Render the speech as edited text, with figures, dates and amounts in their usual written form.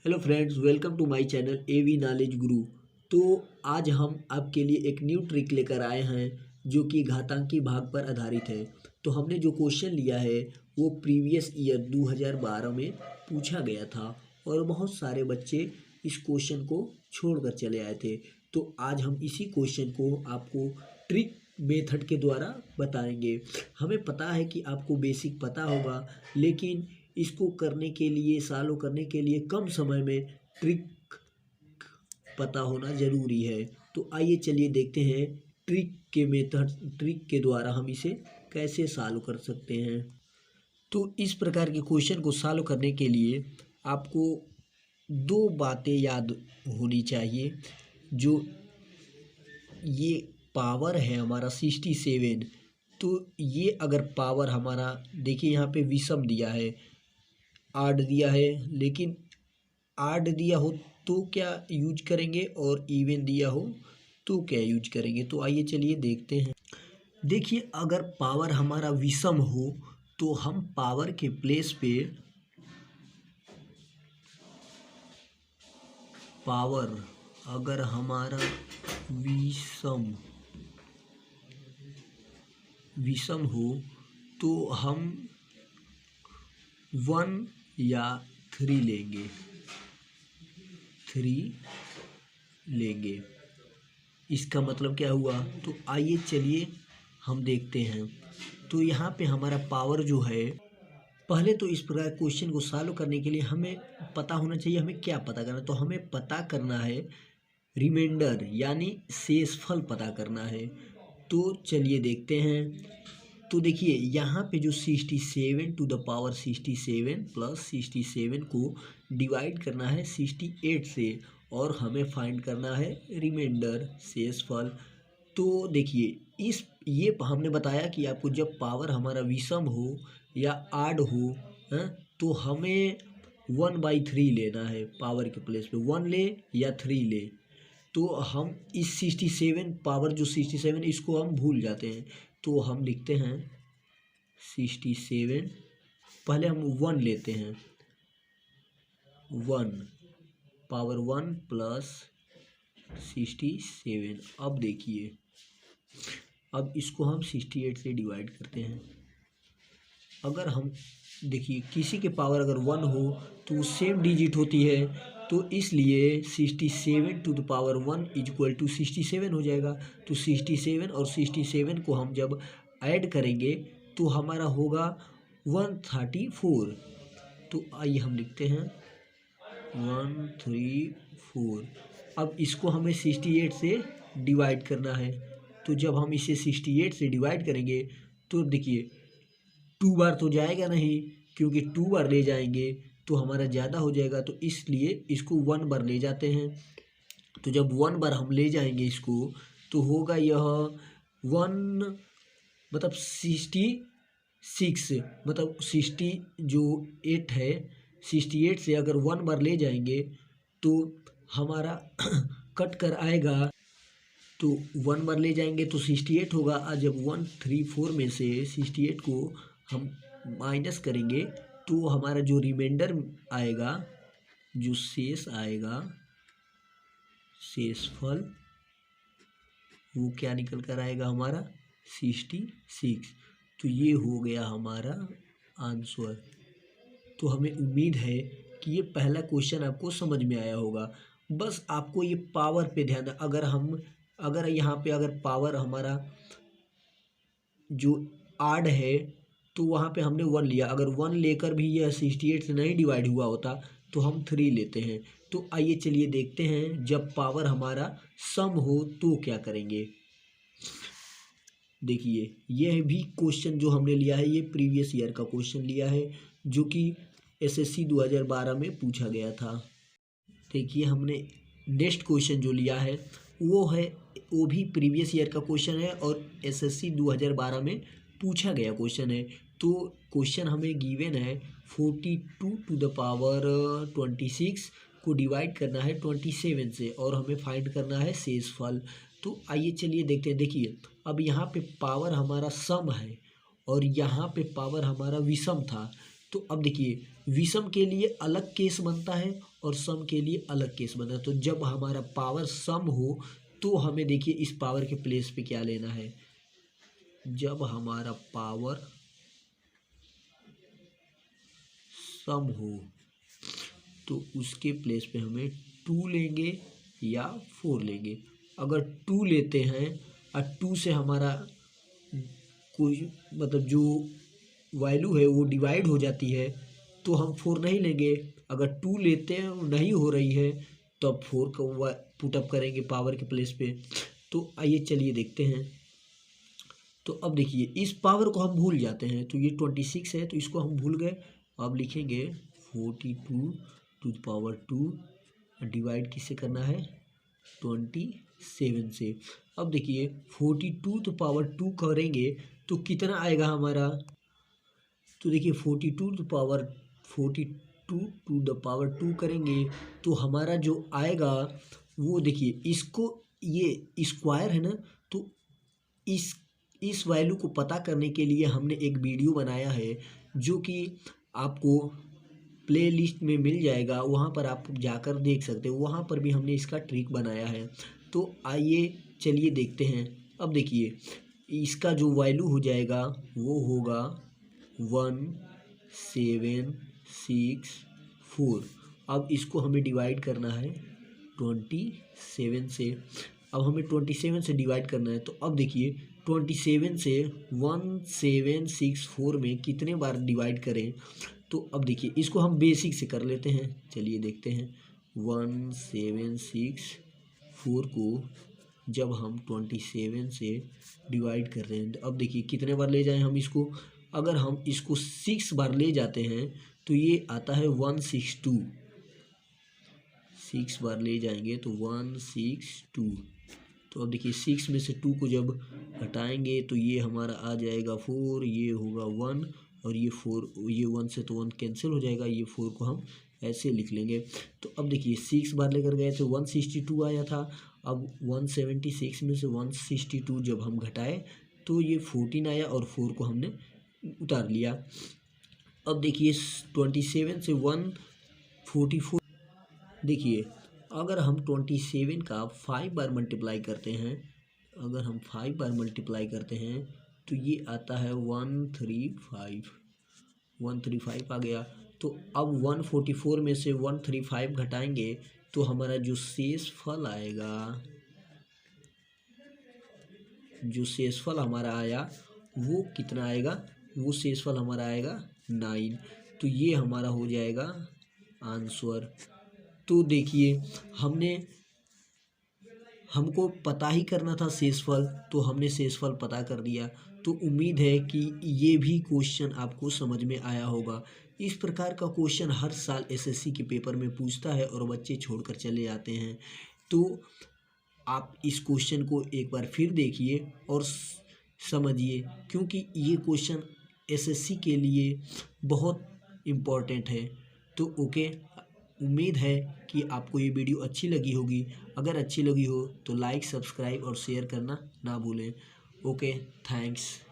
Hello friends, welcome to my channel AV knowledge Guru. तो आज हम आपके लिए एक न्यू ट्रिक लेकर आए हैं जो कि घातांकी भाग पर आधारित है। तो हमने जो क्वेश्चन लिया है वो प्रीवियस ईयर 2012 में पूछा गया था और बहुत सारे बच्चे इस क्वेश्चन को छोड़कर चले आए थे। तो आज हम इसी क्वेश्चन को आपको ट्रिक मेथड के द्वारा बताएंगे। हमें पता है कि आपको बेसिक पता होगा, लेकिन इसको करने के लिए, सालों करने के लिए कम समय में ट्रिक पता होना ज़रूरी है। तो आइए चलिए देखते हैं ट्रिक के द्वारा हम इसे कैसे सॉल्व कर सकते हैं। तो इस प्रकार के क्वेश्चन को सॉल्व करने के लिए आपको दो बातें याद होनी चाहिए। जो ये पावर है हमारा 67, तो ये अगर पावर हमारा, देखिए यहाँ पे विषम दिया है, आड दिया है, लेकिन आड दिया हो तो क्या यूज करेंगे और इवन दिया हो तो क्या यूज करेंगे। तो आइए चलिए देखते हैं। देखिए, अगर पावर हमारा विषम हो तो हम पावर के प्लेस पे पावर अगर हमारा विषम हो तो हम 1 या 3 लेंगे। इसका मतलब क्या हुआ? तो आइए चलिए हम देखते हैं। तो यहाँ पे हमारा पावर जो है, पहले तो इस प्रकार क्वेश्चन को सॉल्व करने के लिए हमें पता होना चाहिए हमें क्या पता करना है। तो हमें पता करना है रिमाइंडर, यानी शेषफल पता करना है। तो चलिए देखते हैं। तो देखिए यहाँ पे जो 67 टू द पावर 67 प्लस 67 को डिवाइड करना है 68 से और हमें फाइंड करना है रिमाइंडर, शेषफल। तो देखिए ये हमने बताया कि आपको जब पावर हमारा विषम हो या आड हो, तो हमें 1/3 लेना है। पावर के प्लेस पे 1 ले या 3 ले। तो हम इस 67 पावर जो 67 इसको हम भूल जाते हैं। तो हम लिखते हैं 67, पहले हम 1 लेते हैं, 1 पावर 1 प्लस 67। अब देखिए, अब इसको हम 68 से डिवाइड करते हैं। अगर हम देखिए किसी के पावर अगर 1 हो तो वो सेम डिजिट होती है, तो इसलिए 67 to the power 1 equal to 67 हो जाएगा। तो 67 और 67 को हम जब ऐड करेंगे तो हमारा होगा 134। तो आइए हम लिखते हैं 134। अब इसको हमें 68 से डिवाइड करना है। तो जब हम इसे 68 से डिवाइड करेंगे तो देखिए 2 बार तो जाएगा नहीं, क्योंकि 2 बार ले जाएंगे तो हमारा ज़्यादा हो जाएगा। तो इसलिए इसको 1 बार ले जाते हैं। तो जब 1 बार हम ले जाएंगे इसको तो होगा यह 1 मतलब 66, मतलब 60 जो 8 है, 68 से अगर 1 बार ले जाएंगे तो हमारा कट कर आएगा। तो 1 बार ले जाएंगे तो 68 होगा। और जब 134 में से 68 को हम माइनस करेंगे तो हमारा जो रिमाइंडर आएगा, जो शेष आएगा, शेषफल, वो क्या निकल कर आएगा हमारा 66। तो ये हो गया हमारा आंसर। तो हमें उम्मीद है कि ये पहला क्वेश्चन आपको समझ में आया होगा। बस आपको ये पावर पे ध्यान दें। अगर यहाँ पे अगर पावर हमारा जो आड है तो वहाँ पे हमने 1 लिया। अगर 1 लेकर भी यह 68 से नहीं डिवाइड हुआ होता तो हम 3 लेते हैं। तो आइए चलिए देखते हैं जब पावर हमारा सम हो तो क्या करेंगे। देखिए यह भी क्वेश्चन जो हमने लिया है ये प्रीवियस ईयर का क्वेश्चन लिया है, जो कि एसएससी 2012 में पूछा गया था। देखिए हमने नेक्स्ट क्वेश्चन जो लिया है वो भी प्रीवियस ईयर का क्वेश्चन है और एसएससी 2012 में पूछा गया क्वेश्चन है। तो क्वेश्चन हमें गिवन है 42 टू द पावर 26 को डिवाइड करना है 27 से और हमें फाइंड करना है शेषफल। तो आइए चलिए देखते हैं। देखिए अब यहाँ पे पावर हमारा सम है और यहाँ पे पावर हमारा विषम था। तो अब देखिए विषम के लिए अलग केस बनता है और सम के लिए अलग केस बनता है। तो जब हमारा पावर सम हो तो हमें देखिए इस पावर के प्लेस पे क्या लेना है। जब हमारा पावर सम हो तो उसके प्लेस पे हमें 2 लेंगे या 4 लेंगे। अगर 2 लेते हैं और 2 से हमारा कोई मतलब जो वैल्यू है वो डिवाइड हो जाती है तो हम 4 नहीं लेंगे। अगर 2 लेते हैं और नहीं हो रही है तो अब 4 का पुटअप करेंगे पावर के प्लेस पे। तो आइए चलिए देखते हैं। तो अब देखिए इस पावर को हम भूल जाते हैं, तो ये 26 है तो इसको हम भूल गए। अब लिखेंगे 42 टू द पावर 2 डिवाइड किससे करना है 27 से। अब देखिए 42 तो पावर 2 करेंगे तो कितना आएगा हमारा। तो देखिए 42 टू द पावर 2 करेंगे तो हमारा जो आएगा वो देखिए इसको ये स्क्वायर है ना, तो इस वैल्यू को पता करने के लिए हमने एक वीडियो बनाया है जो कि आपको प्लेलिस्ट में मिल जाएगा, वहाँ पर आप जाकर देख सकते हो। वहाँ पर भी हमने इसका ट्रिक बनाया है। तो आइए चलिए देखते हैं। अब देखिए इसका जो वैल्यू हो जाएगा वो होगा 1764। अब इसको हमें डिवाइड करना है 27 से। अब हमें 27 से डिवाइड करना है तो अब देखिए 27 से 1764 में कितने बार डिवाइड करें। तो अब देखिए इसको हम बेसिक से कर लेते हैं, चलिए देखते हैं। 1764 को जब हम 27 से डिवाइड कर रहे हैं तो अब देखिए कितने बार ले जाएं हम इसको। अगर हम इसको 6 बार ले जाते हैं तो ये आता है 162। 6 बार ले जाएंगे तो 162। तो अब देखिए 6 में से 2 को जब घटाएंगे तो ये हमारा आ जाएगा 4, ये होगा 1 और ये 4, ये 1 से तो 1 कैंसिल हो जाएगा, ये 4 को हम ऐसे लिख लेंगे। तो अब देखिए 6 बार लेकर गए थे 162 आया था। अब 176 में से 162 जब हम घटाए तो ये 14 आया और 4 को हमने उतार लिया। अब देखिए 27 से 144, देखिए अगर हम 27 का 5 बार मल्टीप्लाई करते हैं, अगर हम 5 बार मल्टीप्लाई करते हैं तो ये आता है 135 आ गया। तो अब 144 में से 135 घटाएंगे तो हमारा जो शेषफल आएगा, जो शेषफल हमारा आया वो कितना आएगा, वो शेषफल हमारा आएगा 9। तो ये हमारा हो जाएगा आंसर। तो देखिए हमको पता ही करना था शेषफल, तो हमने शेषफल पता कर दिया। तो उम्मीद है कि ये भी क्वेश्चन आपको समझ में आया होगा। इस प्रकार का क्वेश्चन हर साल एसएससी के पेपर में पूछता है और बच्चे छोड़कर चले जाते हैं। तो आप इस क्वेश्चन को एक बार फिर देखिए और समझिए, क्योंकि ये क्वेश्चन एसएससी के लिए बहुत इम्पोर्टेंट है। तो ओके, उम्मीद है कि आपको ये वीडियो अच्छी लगी होगी। अगर अच्छी लगी हो तो लाइक, सब्सक्राइब और शेयर करना ना भूलें। Okay, thanks.